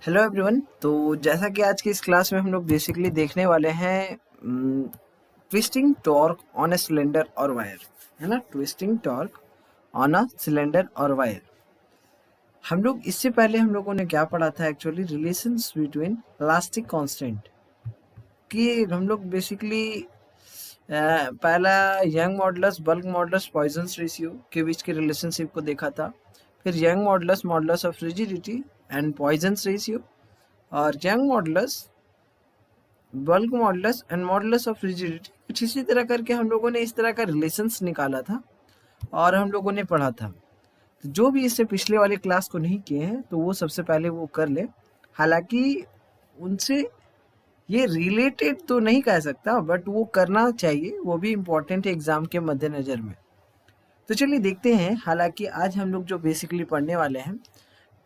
Hello everyone. तो जैसा कि आज की इस क्लास में हम लोग बेसिकली देखने वाले हैं twisting torque on a cylinder और वायर, है ना। Twisting torque on a cylinder और वायर। हम लोग इससे पहले हम लोगों ने क्या पढ़ा था actually, relations between elastic constant कि हम लोग बेसिकली पहला Young modulus, bulk modulus, Poisson's ratio के बीच के रिलेशनशिप को देखा था। फिर Young modulus, modulus of rigidity and Poisson's ratio, और Young modulus, bulk modulus and modulus of rigidity. कुछ इसी तरह करके हम लोगों ने इस तरह का रिलेशंस निकाला था और हम लोगों ने पढ़ा था। तो जो भी इससे पिछले वाले क्लास को नहीं किए हैं तो वो सबसे पहले वो कर ले। हालांकि उनसे ये रिलेटेड तो नहीं कह सकता, बट वो करना चाहिए, वो भी इम्पोर्टेंट है एग्जाम के मद्देनजर में। तो चलिए देखते हैं। हालांकि आज हम लोग जो बेसिकली पढ़ने वाले हैं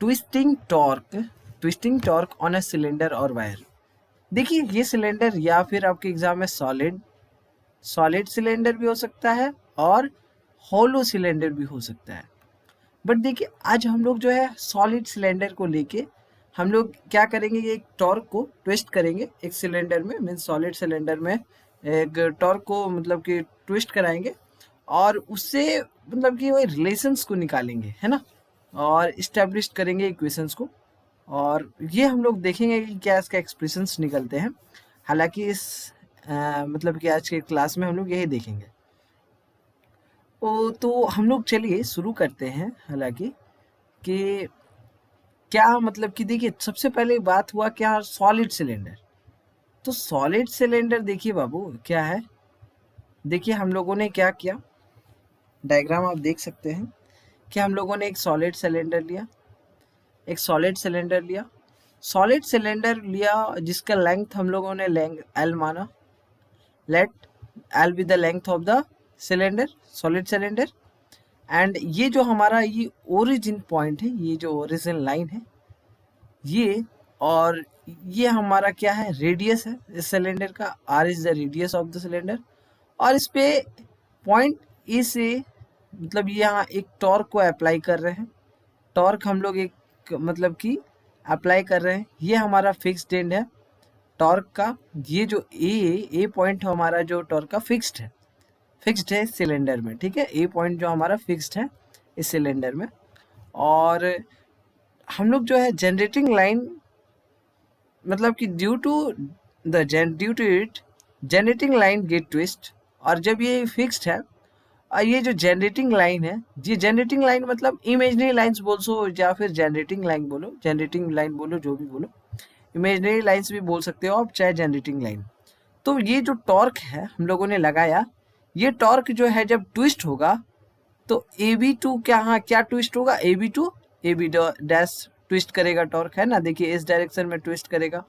twisting torque on a cylinder और वायर। देखिए, ये सिलेंडर या फिर आपके एग्जाम में सॉलिड सिलेंडर भी हो सकता है और हॉलो सिलेंडर भी हो सकता है। बट देखिए, आज हम लोग जो है सॉलिड सिलेंडर को लेके हम लोग क्या करेंगे, ये एक टॉर्क को ट्विस्ट करेंगे एक सिलेंडर में, मीन सॉलिड सिलेंडर में एक टॉर्क को मतलब कि ट्विस्ट कराएंगे और उससे मतलब कि वो रिलेशंस को निकालेंगे, है ना, और इस्टेब्लिश करेंगे इक्वेशंस को। और ये हम लोग देखेंगे कि क्या इसका एक्सप्रेशंस निकलते हैं। हालांकि इस मतलब कि आज के क्लास में हम लोग यही देखेंगे। तो हम लोग चलिए शुरू करते हैं। हालांकि कि क्या मतलब कि देखिए, सबसे पहले बात हुआ क्या, सॉलिड सिलेंडर। तो सॉलिड सिलेंडर देखिए बाबू क्या है। देखिए हम लोगों ने क्या किया, डायग्राम आप देख सकते हैं कि हम लोगों ने एक सॉलिड सिलेंडर लिया, एक सॉलिड सिलेंडर लिया जिसका लेंथ हम लोगों ने एल माना। Let L be the length of the cylinder, solid cylinder. And ये जो हमारा ये ओरिजिन पॉइंट है, ये जो ओरिजिन लाइन है ये, और ये हमारा क्या है, रेडियस है इस सिलेंडर का। R is the radius of the cylinder. और इस पे पॉइंट ए से मतलब यहाँ एक टॉर्क को अप्लाई कर रहे हैं। टॉर्क हम लोग एक मतलब कि अप्लाई कर रहे हैं। ये हमारा फिक्स्ड एंड है टॉर्क का। ये जो ए पॉइंट हमारा जो टॉर्क का फिक्स्ड है इस सिलेंडर में, ठीक है। ए पॉइंट जो हमारा फिक्स्ड है इस सिलेंडर में। और हम लोग जो है जनरेटिंग लाइन मतलब कि due to it generating line get twist. और जब ये फिक्स्ड है और ये जो जनरेटिंग लाइन है, ये जनरेटिंग लाइन मतलब इमेजनरी लाइंस बोलो या फिर जनरेटिंग लाइन बोलो, जो भी बोलो, इमेजनरी लाइंस भी बोल सकते हो आप, चाहे जनरेटिंग लाइन। तो ये जो टॉर्क है हम लोगों ने लगाया, ये टॉर्क जो है जब ट्विस्ट होगा तो AB2 क्या ट्विस्ट होगा, AB डैश ट्विस्ट करेगा टॉर्क, है ना। देखिए इस डायरेक्शन में ट्विस्ट करेगा,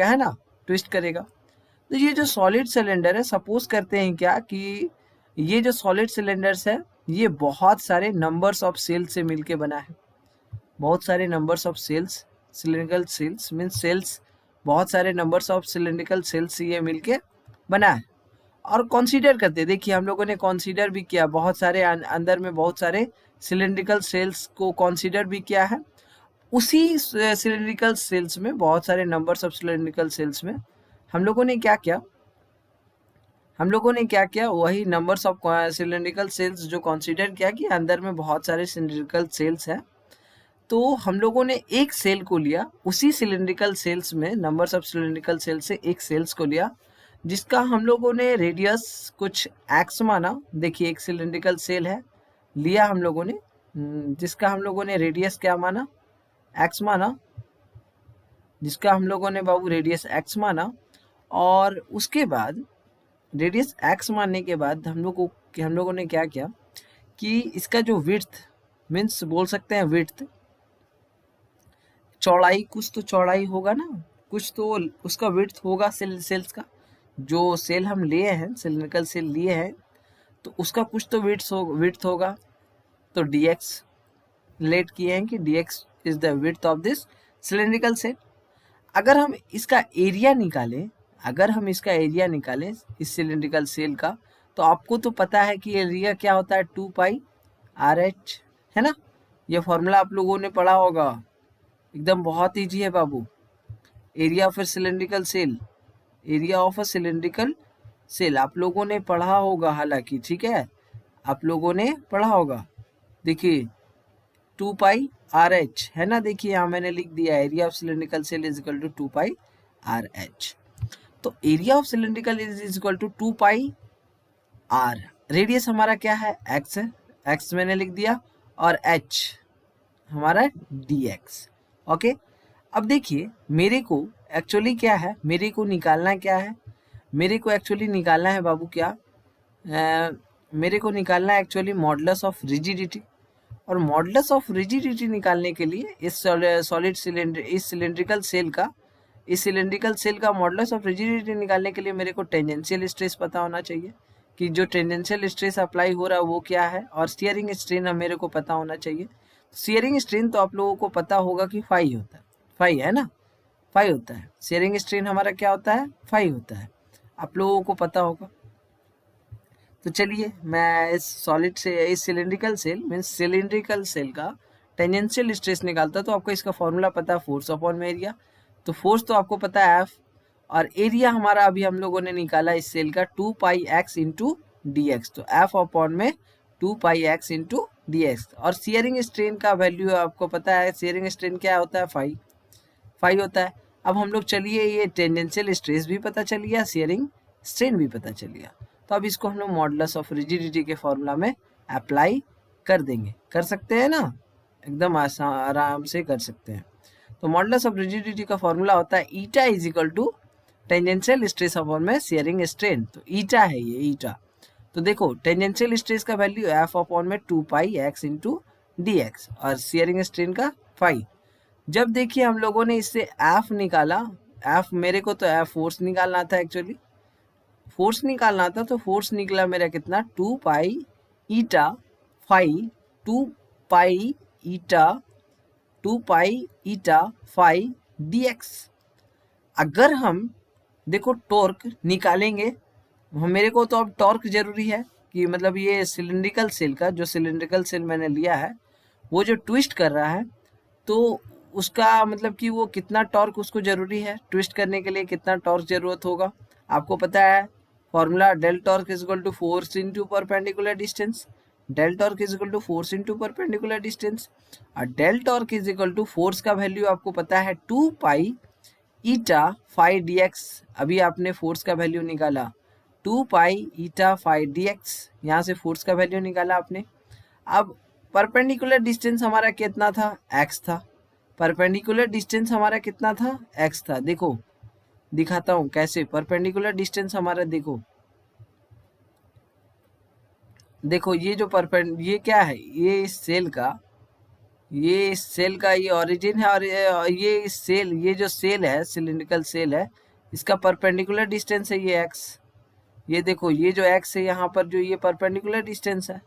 है ना, ट्विस्ट करेगा। तो ये जो सॉलिड सिलेंडर है, सपोज करते हैं क्या कि ये जो सॉलिड सिलेंडर्स है ये बहुत सारे नंबर्स ऑफ सेल्स से मिलके बना है। बहुत सारे numbers of cells, cylindrical cells mean cells, बहुत सारे नंबर्स ऑफ सिलिंड्रिकल सेल्स से ये मिलके बना है। और कंसीडर करते, देखिए हम लोगों ने कंसीडर भी किया, बहुत सारे अंदर में बहुत सारे सिलिंड्रिकल सेल्स को कंसीडर भी किया है। उसी सिलिंड्रिकल सेल्स में बहुत सारे नंबर्स ऑफ सिलिंड्रिकल सेल्स में हम लोगों ने क्या किया, वही नंबर्स ऑफ सिलिंड्रिकल सेल्स जो कंसीडर किया कि अंदर में बहुत सारे सिलिंड्रिकल सेल्स हैं। तो हम लोगों ने एक सेल को लिया, उसी सिलिंड्रिकल सेल्स में नंबर्स ऑफ सिलिंड्रिकल सेल से एक सेल्स को लिया जिसका हम लोगों ने रेडियस कुछ एक्स माना। देखिए एक सिलिंड्रिकल सेल है, लिया हम लोगों ने, जिसका हम लोगों ने रेडियस क्या माना, एक्स माना, जिसका हम लोगों ने बाबू रेडियस एक्स माना। और उसके बाद रेडियस एक्स मानने के बाद हम लोगों ने क्या किया कि इसका जो विड्थ मीन्स बोल सकते हैं विड्थ, चौड़ाई, कुछ तो चौड़ाई होगा ना, कुछ तो उसका विड्थ होगा सेल्स का। जो सेल हम लिए हैं, सिलिंड्रिकल सेल लिए हैं, तो उसका कुछ तो विड्थ होगा। तो dx लेट किए हैं कि dx is the width of this cylindrical cell. अगर हम इसका एरिया निकालें इस सिलिंड्रिकल सेल का, तो आपको तो पता है कि एरिया क्या होता है, 2 पाई RH, है ना। ये फॉर्मूला आप लोगों ने पढ़ा होगा, एकदम बहुत ईजी है बाबू। Area of a cylindrical cell, area of a cylindrical cell आप लोगों ने पढ़ा होगा हालांकि, ठीक है, आप लोगों ने पढ़ा होगा। देखिए 2πRH है ना, देखिए यहाँ मैंने लिख दिया area of cylindrical cell is equal to 2πRH। तो area of cylindrical is equal to 2πR। Radius हमारा क्या है, x है, x मैंने लिख दिया, और h हमारा dx। ओके, अब देखिए मेरे को एक्चुअली क्या है, मेरे को निकालना क्या है, मेरे को एक्चुअली निकालना है बाबू क्या, मेरे को निकालना है एक्चुअली मॉडुलस ऑफ रिजिडिटी। और मॉडुलस ऑफ रिजिडिटी निकालने के लिए इस सॉलिड सिलेंडर, इस सिलेंड्रिकल सेल का, इस सिलेंड्रिकल सेल का मॉडुलस ऑफ रिजिडिटी निकालने के लिए मेरे को टेंजेंशियल स्ट्रेस पता होना चाहिए कि जो टेंजेंशियल स्ट्रेस अप्लाई हो रहा है वो क्या है, और स्टीयरिंग स्ट्रेन मेरे को पता होना चाहिए। स्टीयरिंग स्ट्रेन तो आप लोगों को पता होगा कि फाई होता है, फाई है ना, फाई होता है। स्टीयरिंग स्ट्रेन हमारा क्या होता है, फाई होता है, आप लोगों को पता होगा। तो चलिए मैं इस सॉलिड से, इस cylindrical cell means cylindrical cell का टेंजेंशियल स्ट्रेस निकालता, तो आपको इसका फॉर्मूला पता है फोर्स अपॉन एरिया। तो फोर्स तो आपको पता है एफ, और एरिया हमारा अभी हम लोगों ने निकाला इस सेल का 2πx इंटू डी एक्स, तो एफ अपॉन में 2πx इंटू डी एक्स। और सियरिंग स्ट्रेन का वैल्यू आपको पता है, सियरिंग स्ट्रेन क्या होता है, फाई होता है। अब हम लोग चलिए ये टेंजेंशियल स्ट्रेस भी पता चल गया, सियरिंग स्ट्रेन भी पता चल गया, तो अब इसको हम लोग मॉडुलस ऑफ रिजिडिटी के फॉर्मूला में अप्लाई कर देंगे, कर सकते हैं ना, एकदम आराम से कर सकते हैं। तो मॉडुलस ऑफ रिजिडिटी का फॉर्मूला होता है eta is equal to tangential stress upon में सियरिंग स्ट्रेन, तो ईटा है ये ईटा। तो देखो टेंजेंशियल स्ट्रेस का वैल्यू एफ अपॉन में 2πx इंटू डी एक्स, और सियरिंग स्ट्रेन का फाई। जब देखिए हम लोगों ने इससे एफ निकाला, एफ मेरे को तो एफ फोर्स निकालना था, एक्चुअली फोर्स निकालना था, तो फोर्स निकला मेरा कितना, 2π ईटा फाई, 2π ईटा 2π ईटा फाई dx। अगर हम देखो टॉर्क निकालेंगे, मेरे को तो अब टॉर्क जरूरी है कि मतलब ये सिलिंड्रिकल सेल का, जो सिलिंड्रिकल सेल मैंने लिया है वो जो ट्विस्ट कर रहा है, तो उसका मतलब कि वो कितना टॉर्क उसको जरूरी है, ट्विस्ट करने के लिए कितना टॉर्क जरूरत होगा, आपको पता है formula del torque is equal to force into perpendicular distance, del torque is equal to force into perpendicular distance. और del torque is equal to force का वैल्यू आपको पता है 2π ईटा फाई dx। अभी आपने फोर्स का वैल्यू निकाला 2π eta phi dx, यहाँ से फोर्स का वैल्यू निकाला आपने। अब परपेंडिकुलर डिस्टेंस हमारा कितना था, x था, परपेंडिकुलर डिस्टेंस हमारा कितना था, x था। देखो दिखाता हूँ कैसे परपेंडिकुलर डिस्टेंस हमारा, देखो देखो ये जो ये क्या है, ये इस सेल का, ये इस सेल का ये ओरिजिन है, और ये इस सेल, ये जो सेल है सिलिंड्रिकल सेल है, इसका परपेंडिकुलर डिस्टेंस है ये x। ये देखो ये जो x है यहाँ पर, जो ये परपेंडिकुलर डिस्टेंस है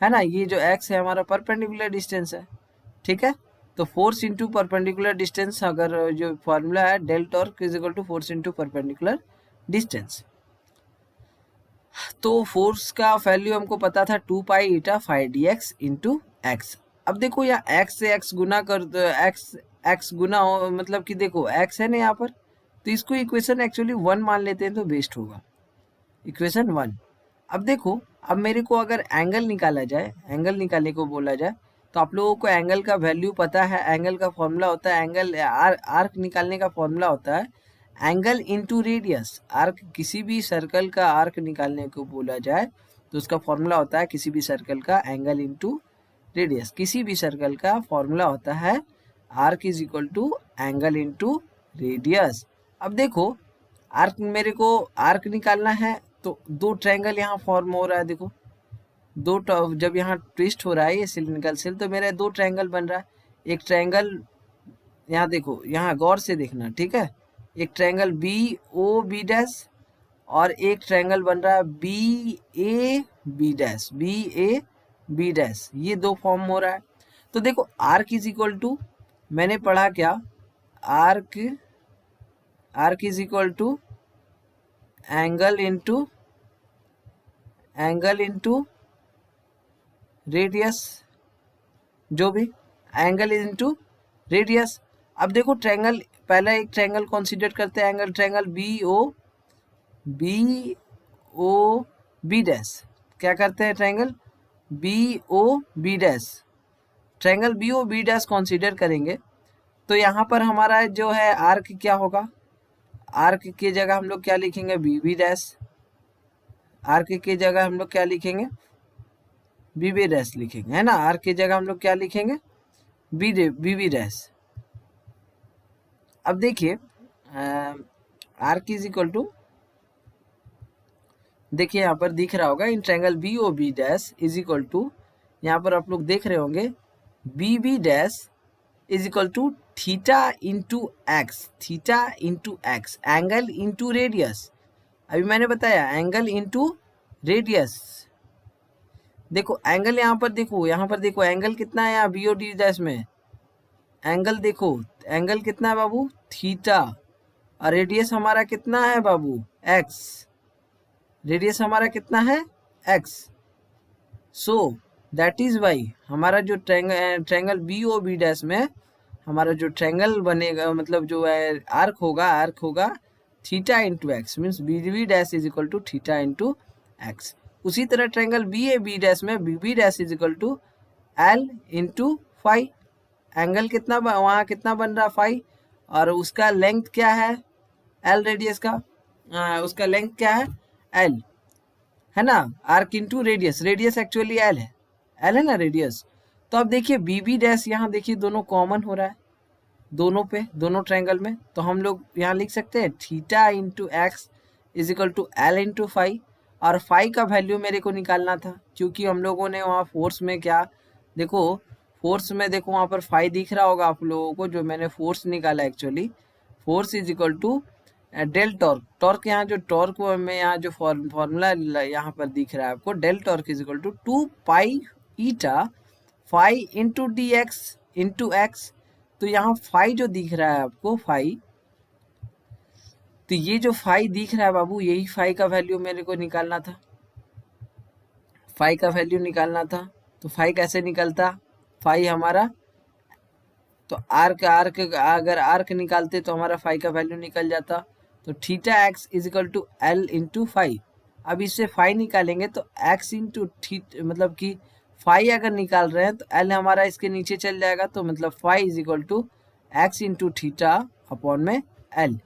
ना, ये जो x है हमारा परपेंडिकुलर डिस्टेंस है, ठीक है। तो फोर्स इंटू परपेंडिकुलर डिस्टेंस, अगर जो फॉर्मूला है del torque is equal to force into perpendicular distance, तो फोर्स का वैल्यू हमको पता था 2π eta phi dx into X. अब देखो यहाँ x से x गुना कर दो, x गुना हो, मतलब कि देखो x है ना यहाँ पर, तो इसको इक्वेशन एक्चुअली 1 मान लेते हैं तो बेस्ट होगा, इक्वेशन 1। अब देखो, अब मेरे को अगर एंगल निकाला जाए, एंगल निकालने को बोला जाए, तो आप लोगों को एंगल का वैल्यू पता है, एंगल का फॉर्मूला होता है, एंगल आर्क निकालने का फॉर्मूला होता है एंगल इंटू रेडियस। आर्क, किसी भी सर्कल का आर्क निकालने को बोला जाए तो उसका फॉर्मूला होता है किसी भी सर्कल का एंगल इंटू रेडियस, किसी भी सर्कल का फॉर्मूला होता है arc is equal to angle into radius. अब देखो आर्क, मेरे को आर्क निकालना है, तो दो ट्रायंगल यहाँ फॉर्म हो रहा है, देखो जब यहाँ ट्विस्ट हो रहा है ये सिलिंड्रिकल सेल, तो मेरा दो ट्रायंगल बन रहा है। एक ट्रायंगल यहाँ देखो, यहाँ गौर से देखना, ठीक है, एक triangle B O B dash, और एक ट्रायंगल बन रहा है B A B dash, B A B dash, ये दो फॉर्म हो रहा है। तो देखो आर्क इज इक्वल टू, मैंने पढ़ा क्या, arc is equal to angle into radius, जो भी एंगल इंटू रेडियस। अब देखो ट्रायंगल, पहला एक ट्रायंगल कंसीडर करते हैं, angle triangle B O B dash. क्या करते हैं, triangle B dash, triangle B dash consider करेंगे। तो यहाँ पर हमारा जो है आर्क क्या होगा, आर्क की जगह हम लोग क्या लिखेंगे, बी डैश। आर्क की जगह हम लोग क्या लिखेंगे, बी डैश लिखेंगे, है ना। आर्क की जगह हम लोग क्या लिखेंगे, बी डैश। अब देखिए आर्क इज इक्वल टू, देखिए यहाँ पर दिख रहा होगा in triangle B dash is equal to, यहाँ पर आप लोग देख रहे होंगे B dash is equal to theta into X, theta into X, angle into radius. अभी मैंने बताया एंगल इंटू रेडियस। देखो एंगल यहाँ पर देखो, यहाँ पर देखो एंगल कितना है यहाँ बी डैश में, एंगल देखो, एंगल कितना है बाबू, थीटा। और रेडियस हमारा कितना है बाबू, एक्स, रेडियस हमारा कितना है, X. So that is why हमारा जो ट्रायंगल बी डैश में हमारा जो ट्रायंगल बनेगा, मतलब जो है आर्क होगा theta into X, means B dash is equal to theta into X. उसी तरह ट्रायंगल बी डैश में B dash is equal to L into phi, angle कितना वहाँ कितना बन रहा, फाई, और उसका लेंथ क्या है, एल, रेडियस का उसका लेंथ क्या है, एल, है ना। Arc into radius, radius actually L है ना रेडियस। तो अब देखिए बी डैश यहाँ देखिए दोनों कॉमन हो रहा है दोनों पे, दोनों ट्रायंगल में। तो हम लोग यहाँ लिख सकते हैं theta into X is equal to L into phi. और फाई का वैल्यू मेरे को निकालना था, क्योंकि हम लोगों ने वहाँ फोर्स में क्या, देखो फोर्स में देखो वहाँ पर फाई दिख रहा होगा आप लोगों को, जो मैंने फोर्स निकाला actually, force is equal to del torque. Torque यहाँ जो टॉर्क में यहाँ जो फॉर्मूला यहाँ पर दिख रहा है आपको, del torque is equal to 2 pi eta phi into D X into X. तो यहाँ फाई जो दिख रहा है आपको, फाई, तो ये जो फाई दिख रहा है बाबू, यही फाई का वैल्यू मेरे को निकालना था, फाई का वैल्यू निकालना था। तो फाई कैसे निकलता, फाई हमारा, तो आर्क अगर आर्क निकालते तो हमारा फाई का वैल्यू निकल जाता। तो theta X is equal to L into phi. अब इससे फाई निकालेंगे तो एक्स इंटू मतलब कि फाई अगर निकाल रहे हैं तो एल हमारा इसके नीचे चल जाएगा, तो मतलब phi is equal to X into theta upon में L,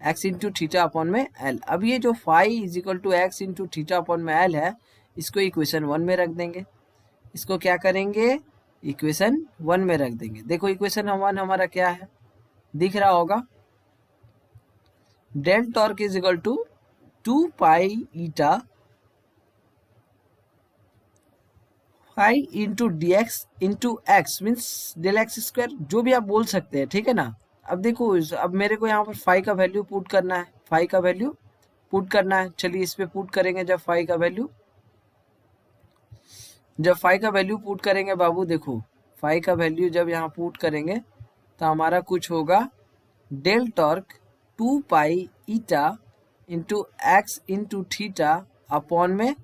X into theta upon में एल। अब ये जो phi is equal to X into theta upon में एल है, इसको इक्वेशन 1 में रख देंगे। इसको क्या करेंगे, इक्वेशन 1 में रख देंगे। देखो इक्वेशन 1 हमारा क्या है, दिख रहा होगा, del torque is equal to 2 pi eta phi into D X into X, means del X square, जो भी आप बोल सकते हैं, ठीक है ना। अब देखो अब मेरे को यहाँ पर फाई का वैल्यू पुट करना है, फाई का वैल्यू पुट करना है। चलिए इस पे पुट करेंगे, जब फाई का वैल्यू पुट करेंगे बाबू, देखो फाई का वैल्यू जब यहाँ पुट करेंगे तो हमारा कुछ होगा, del torque 2 pi eta into X into theta upon में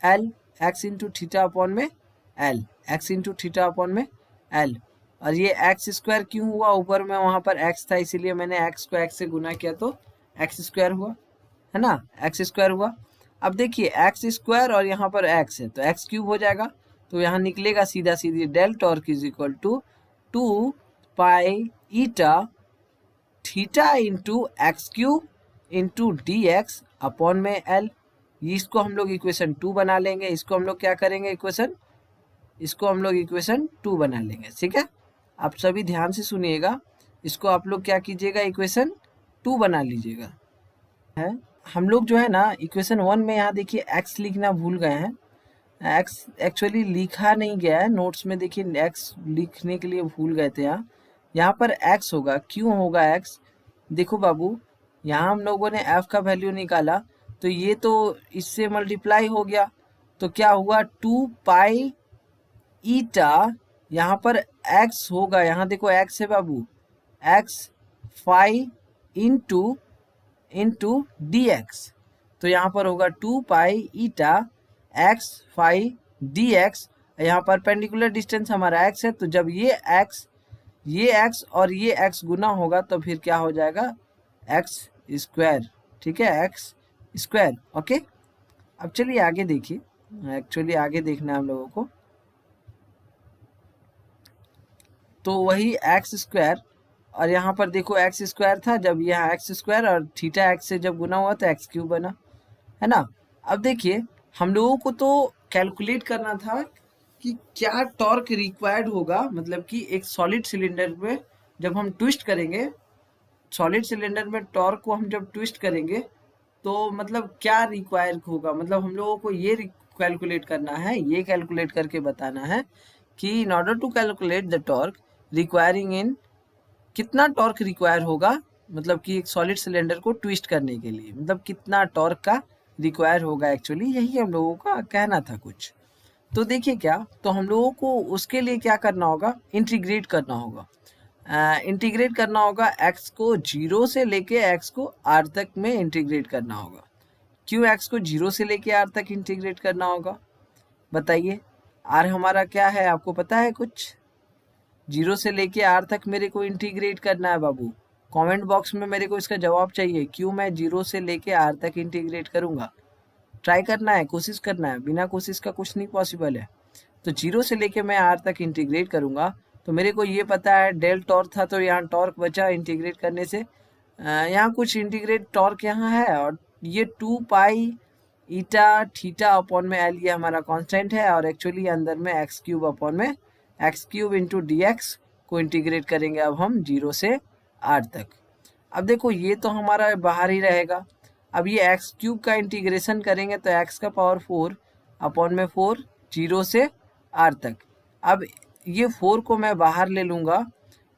L, X into theta upon में L, X into theta upon में एल। और ये एक्स स्क्वायर क्यों हुआ, ऊपर में वहाँ पर एक्स था इसीलिए मैंने एक्स को एक्स से गुना किया तो एक्स स्क्वायर हुआ, है ना, एक्स स्क्वायर हुआ। अब देखिए एक्स स्क्वायर और यहाँ पर एक्स है तो एक्स क्यूब हो जाएगा, तो यहाँ निकलेगा सीधा सीधी del torque is equal to 2 pi eta theta into X cube into D X upon में एल। इसको हम लोग इक्वेशन 2 बना लेंगे, इसको हम लोग क्या करेंगे, इसको हम लोग इक्वेशन 2 बना लेंगे, ठीक है। आप सभी ध्यान से सुनिएगा, इसको आप लोग क्या कीजिएगा, इक्वेशन 2 बना लीजिएगा। है हम लोग जो है ना इक्वेशन 1 में यहाँ देखिए एक्स लिखना भूल गए हैं, एक्स एक्चुअली लिखा नहीं गया है नोट्स में, देखिए एक्स लिखने के लिए भूल गए थे। यहाँ पर एक्स होगा, क्यों होगा एक्स, देखो बाबू यहाँ हम लोगों ने एफ का वैल्यू निकाला तो ये तो इससे मल्टीप्लाई हो गया, तो क्या हुआ 2 पाई ईटा, यहाँ पर एक्स होगा, यहाँ देखो एक्स है बाबू, X phi into D X, तो यहाँ पर होगा 2 pi eta X phi D X. यहाँ पर पेंडिकुलर डिस्टेंस हमारा एक्स है, तो जब ये एक्स ये x और ये x गुना होगा तो फिर क्या हो जाएगा, x स्क्वायर, ठीक है, x स्क्वायर। ओके, अब चलिए आगे देखिए, एक्चुअली आगे देखना है हम लोगों को। तो वही एक्स स्क्वायर, और यहाँ पर देखो एक्स स्क्वायर था, जब यहाँ एक्स स्क्वायर और थीटा एक्स से जब गुना हुआ तो एक्स क्यूब बना, है ना। अब देखिए हम लोगों को तो कैलकुलेट करना था कि क्या टॉर्क रिक्वायर्ड होगा, मतलब कि एक सॉलिड सिलेंडर में जब हम ट्विस्ट करेंगे, सॉलिड सिलेंडर में टॉर्क को हम जब ट्विस्ट करेंगे तो मतलब क्या रिक्वायर होगा, मतलब हम लोगों को ये कैलकुलेट करना है, ये कैलकुलेट करके बताना है कि in order to calculate the torque requiring in, कितना टॉर्क रिक्वायर होगा, मतलब कि एक सॉलिड सिलेंडर को ट्विस्ट करने के लिए, मतलब कितना टॉर्क का रिक्वायर होगा, एक्चुअली यही हम लोगों का कहना था कुछ। तो देखिए क्या, तो हम लोगों को उसके लिए क्या करना होगा, इंटीग्रेट करना होगा। इंटीग्रेट करना होगा, x को 0 से लेके x को r तक में इंटीग्रेट करना होगा। क्यों x को 0 से लेके r तक इंटीग्रेट करना होगा, बताइए। r हमारा क्या है, आपको पता है कुछ? 0 से लेके r तक मेरे को इंटीग्रेट करना है बाबू। कमेंट बॉक्स में मेरे को इसका जवाब चाहिए, क्यों मैं 0 से लेके r तक इंटीग्रेट करूंगा। ट्राई करना है, कोशिश करना है, बिना कोशिश का कुछ नहीं पॉसिबल है। तो 0 से लेके मैं r तक इंटीग्रेट करूंगा, तो मेरे को ये पता है डेल टॉर्क था, तो यहाँ टॉर्क बचा इंटीग्रेट करने से। यहाँ कुछ इंटीग्रेट टॉर्क यहाँ है, और ये 2 पाई ईटा थीटा अपॉन में एल, ये हमारा कांस्टेंट है, और एक्चुअली अंदर में एक्स क्यूब अपॉन में x cube into D x को इंटीग्रेट करेंगे अब हम 0 से r तक। अब देखो ये तो हमारा बाहर ही रहेगा। अब ये एक्स क्यूब का इंटीग्रेशन करेंगे तो एक्स का पावर 4 अपॉन में 4 0 से r तक। अब ये 4 को मैं बाहर ले लूँगा,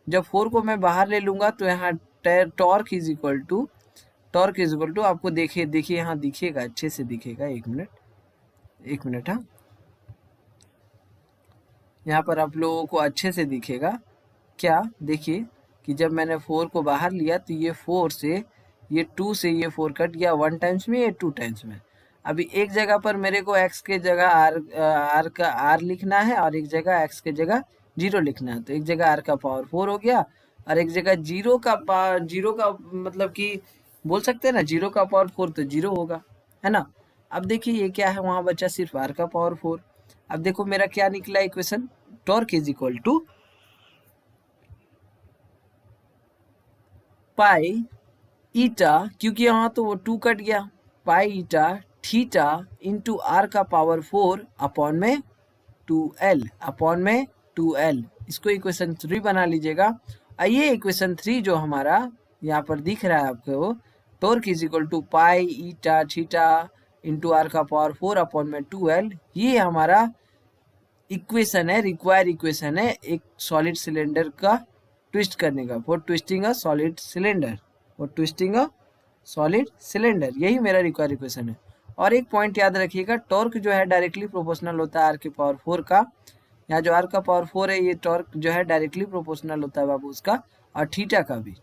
जब 4 को मैं बाहर ले लूँगा तो यहाँ टॉर्क इज इक्वल टू, आपको देखिए यहाँ दिखेगा, अच्छे से दिखेगा, एक मिनट हाँ, यहाँ पर आप लोगों को अच्छे से दिखेगा। क्या, देखिए कि जब मैंने 4 को बाहर लिया तो ये 4 से ये 2 से ये 4 कट गया 1 टाइम्स में, ये 2 टाइम्स में। अभी एक जगह पर मेरे को x के जगह r का r लिखना है, और एक जगह x के जगह 0 लिखना है। तो एक जगह r का पावर 4 हो गया, और एक जगह 0 का मतलब कि बोल सकते हैं ना 0 का पावर 4 तो 0 होगा, है ना। अब देखिए ये क्या है, वहां बचा सिर्फ r का पावर 4। अब देखो मेरा क्या निकला equation, torque is equal to pi eta, क्योंकि यहाँ तो वो 2 कट गया, pi eta theta into R का पावर 4 अपॉन में 2l, इसको इक्वेशन 3 बना लीजिएगा। ये इक्वेशन 3 जो हमारा यहाँ पर दिख रहा है आपको, torque is equal to pi eta theta into R का पावर 4 अपॉन में 2l, ये हमारा इक्वेशन है, रिक्वायर इक्वेशन है एक सॉलिड सिलेंडर का ट्विस्ट करने का, for twisting a solid cylinder, यही मेरा रिक्वायर इक्वेशन है। और एक पॉइंट याद रखिएगा, टॉर्क जो है डायरेक्टली प्रोपोर्शनल होता है आर के पावर 4 का। यहाँ जो आर का पावर 4 है, ये टॉर्क जो है डायरेक्टली प्रोपोर्शनल होता है बाबू उसका, और थीटा का भी,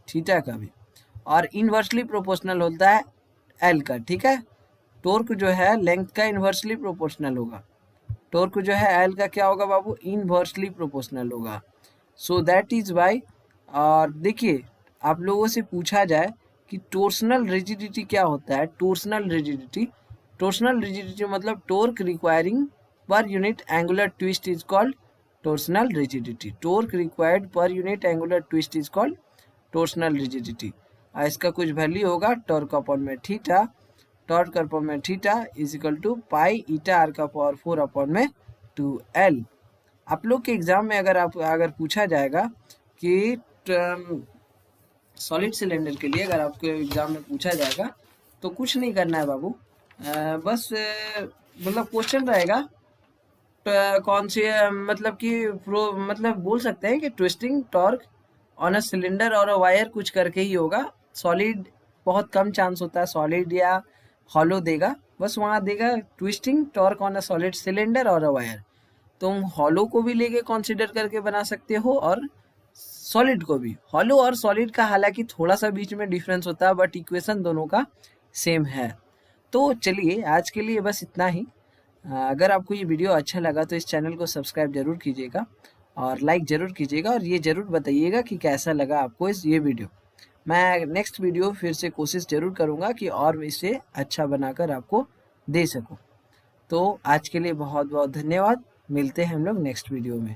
और इनवर्सली प्रोपोर्शनल होता है एल का, ठीक है। टॉर्क जो है लेंथ का इनवर्सली प्रोपोर्शनल होगा, टॉर्क जो है एल का क्या होगा बाबू, इनवर्सली प्रोपोर्शनल होगा। So that is why. और देखिए आप लोगों से पूछा जाए कि टोर्सनल रिजिडिटी क्या होता है, टोर्सनल रिजिडिटी मतलब torque requiring per unit angular twist is called torsional rigidity, torque required per unit angular twist is called torsional rigidity. इसका कुछ वैल्यू होगा टॉर्क अपॉन में theta is equal to pi eta R का power 4 upon में 2l। आप लोग के exam में अगर पूछा जाएगा कि सॉलिड सिलेंडर के लिए अगर आपके एग्जाम में पूछा जाएगा तो कुछ नहीं करना है बाबू, बस मतलब क्वेश्चन रहेगा कौन सी मतलब कि मतलब बोल सकते हैं कि twisting torque on a cylinder और अ वायर कुछ करके ही होगा। सॉलिड बहुत कम चांस होता है सॉलिड या हॉलो देगा, बस वहाँ देगा twisting torque on a solid cylinder और अ वायर। तुम हॉलो को भी लेके कंसीडर करके बना सकते हो और सॉलिड को भी। हॉलो और सॉलिड का हालांकि थोड़ा सा बीच में डिफरेंस होता है, बट इक्वेशन दोनों का सेम है। तो चलिए आज के लिए बस इतना ही। अगर आपको ये वीडियो अच्छा लगा तो इस चैनल को सब्सक्राइब जरूर कीजिएगा, और लाइक ज़रूर कीजिएगा और ये ज़रूर बताइएगा कि कैसा लगा आपको ये वीडियो। मैं नेक्स्ट वीडियो फिर से कोशिश ज़रूर करूँगा कि और इसे अच्छा बनाकर आपको दे सकूँ। तो आज के लिए बहुत बहुत धन्यवाद। मिलते हैं हम लोग नेक्स्ट वीडियो में।